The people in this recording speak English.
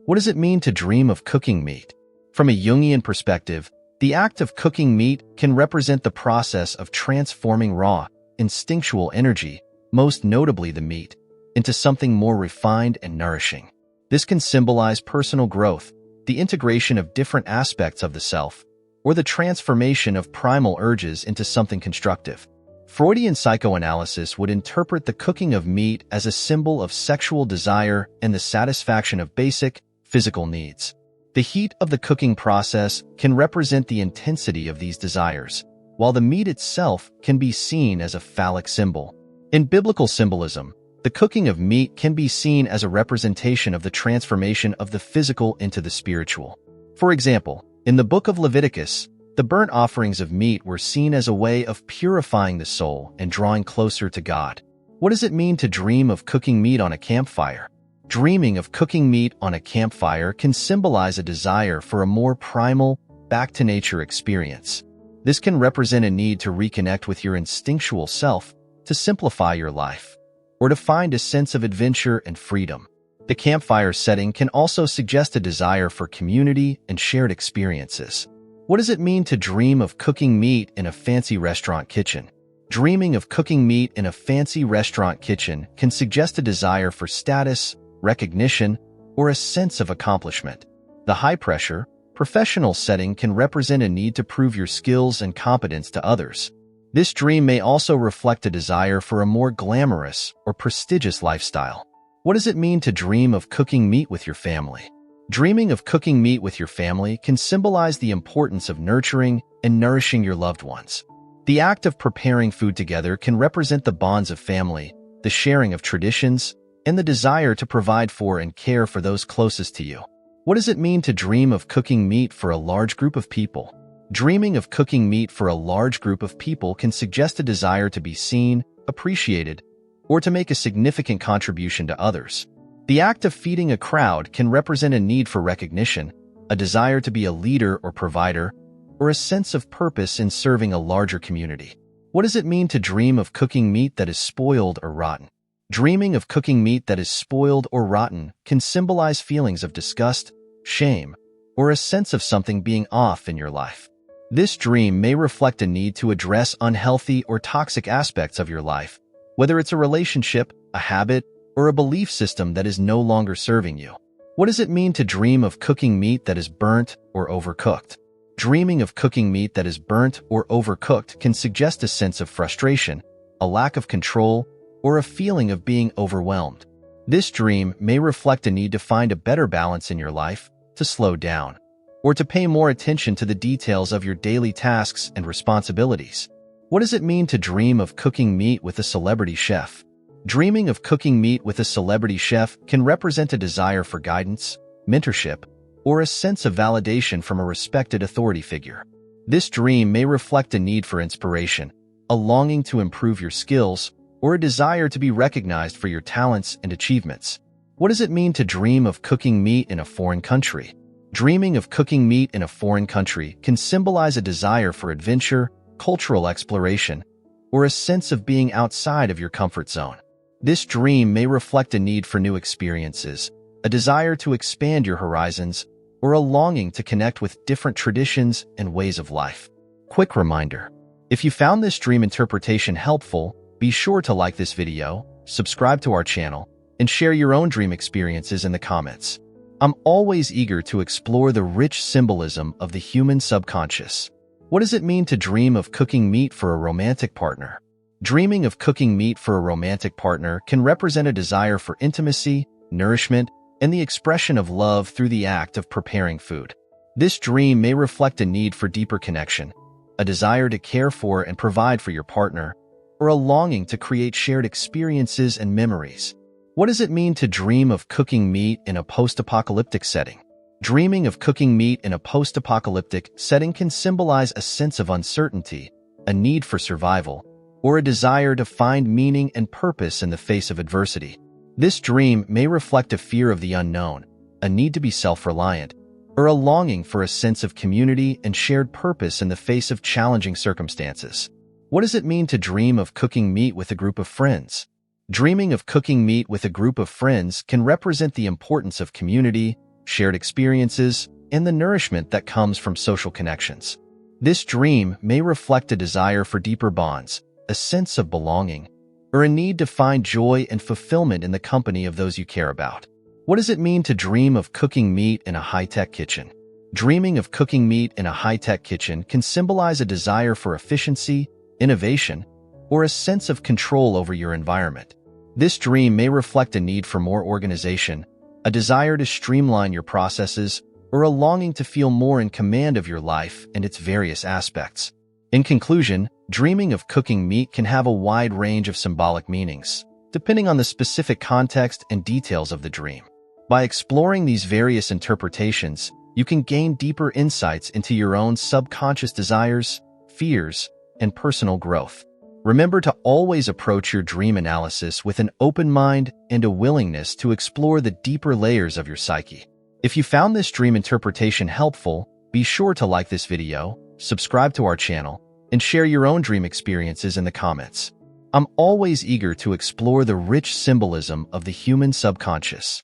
What does it mean to dream of cooking meat? From a Jungian perspective, the act of cooking meat can represent the process of transforming raw, instinctual energy, most notably the meat, into something more refined and nourishing. This can symbolize personal growth, the integration of different aspects of the self, or the transformation of primal urges into something constructive. Freudian psychoanalysis would interpret the cooking of meat as a symbol of sexual desire and the satisfaction of basic, physical needs. The heat of the cooking process can represent the intensity of these desires, while the meat itself can be seen as a phallic symbol. In biblical symbolism, the cooking of meat can be seen as a representation of the transformation of the physical into the spiritual. For example, in the book of Leviticus, the burnt offerings of meat were seen as a way of purifying the soul and drawing closer to God. What does it mean to dream of cooking meat on a campfire? Dreaming of cooking meat on a campfire can symbolize a desire for a more primal, back-to-nature experience. This can represent a need to reconnect with your instinctual self, to simplify your life, or to find a sense of adventure and freedom. The campfire setting can also suggest a desire for community and shared experiences. What does it mean to dream of cooking meat in a fancy restaurant kitchen? Dreaming of cooking meat in a fancy restaurant kitchen can suggest a desire for status, recognition, or a sense of accomplishment. The high-pressure, professional setting can represent a need to prove your skills and competence to others. This dream may also reflect a desire for a more glamorous or prestigious lifestyle. What does it mean to dream of cooking meat with your family? Dreaming of cooking meat with your family can symbolize the importance of nurturing and nourishing your loved ones. The act of preparing food together can represent the bonds of family, the sharing of traditions, and the desire to provide for and care for those closest to you. What does it mean to dream of cooking meat for a large group of people? Dreaming of cooking meat for a large group of people can suggest a desire to be seen, appreciated, or to make a significant contribution to others. The act of feeding a crowd can represent a need for recognition, a desire to be a leader or provider, or a sense of purpose in serving a larger community. What does it mean to dream of cooking meat that is spoiled or rotten? Dreaming of cooking meat that is spoiled or rotten can symbolize feelings of disgust, shame, or a sense of something being off in your life. This dream may reflect a need to address unhealthy or toxic aspects of your life, whether it's a relationship, a habit, or a belief system that is no longer serving you. What does it mean to dream of cooking meat that is burnt or overcooked? Dreaming of cooking meat that is burnt or overcooked can suggest a sense of frustration, a lack of control, or a feeling of being overwhelmed. This dream may reflect a need to find a better balance in your life, to slow down, or to pay more attention to the details of your daily tasks and responsibilities. What does it mean to dream of cooking meat with a celebrity chef? Dreaming of cooking meat with a celebrity chef can represent a desire for guidance, mentorship, or a sense of validation from a respected authority figure. This dream may reflect a need for inspiration, a longing to improve your skills, or a desire to be recognized for your talents and achievements. What does it mean to dream of cooking meat in a foreign country? Dreaming of cooking meat in a foreign country can symbolize a desire for adventure, cultural exploration, or a sense of being outside of your comfort zone. This dream may reflect a need for new experiences, a desire to expand your horizons, or a longing to connect with different traditions and ways of life. Quick reminder: if you found this dream interpretation helpful, be sure to like this video, subscribe to our channel, and share your own dream experiences in the comments. I'm always eager to explore the rich symbolism of the human subconscious. What does it mean to dream of cooking meat for a romantic partner? Dreaming of cooking meat for a romantic partner can represent a desire for intimacy, nourishment, and the expression of love through the act of preparing food. This dream may reflect a need for deeper connection, a desire to care for and provide for your partner, or a longing to create shared experiences and memories. What does it mean to dream of cooking meat in a post-apocalyptic setting? Dreaming of cooking meat in a post-apocalyptic setting can symbolize a sense of uncertainty, a need for survival, or a desire to find meaning and purpose in the face of adversity. This dream may reflect a fear of the unknown, a need to be self-reliant, or a longing for a sense of community and shared purpose in the face of challenging circumstances. What does it mean to dream of cooking meat with a group of friends? Dreaming of cooking meat with a group of friends can represent the importance of community, shared experiences, and the nourishment that comes from social connections. This dream may reflect a desire for deeper bonds, a sense of belonging, or a need to find joy and fulfillment in the company of those you care about. What does it mean to dream of cooking meat in a high-tech kitchen? Dreaming of cooking meat in a high-tech kitchen can symbolize a desire for efficiency, innovation, or a sense of control over your environment. This dream may reflect a need for more organization, a desire to streamline your processes, or a longing to feel more in command of your life and its various aspects. In conclusion, dreaming of cooking meat can have a wide range of symbolic meanings, depending on the specific context and details of the dream. By exploring these various interpretations, you can gain deeper insights into your own subconscious desires, fears, and personal growth. Remember to always approach your dream analysis with an open mind and a willingness to explore the deeper layers of your psyche. If you found this dream interpretation helpful, be sure to like this video, subscribe to our channel, and share your own dream experiences in the comments. I'm always eager to explore the rich symbolism of the human subconscious.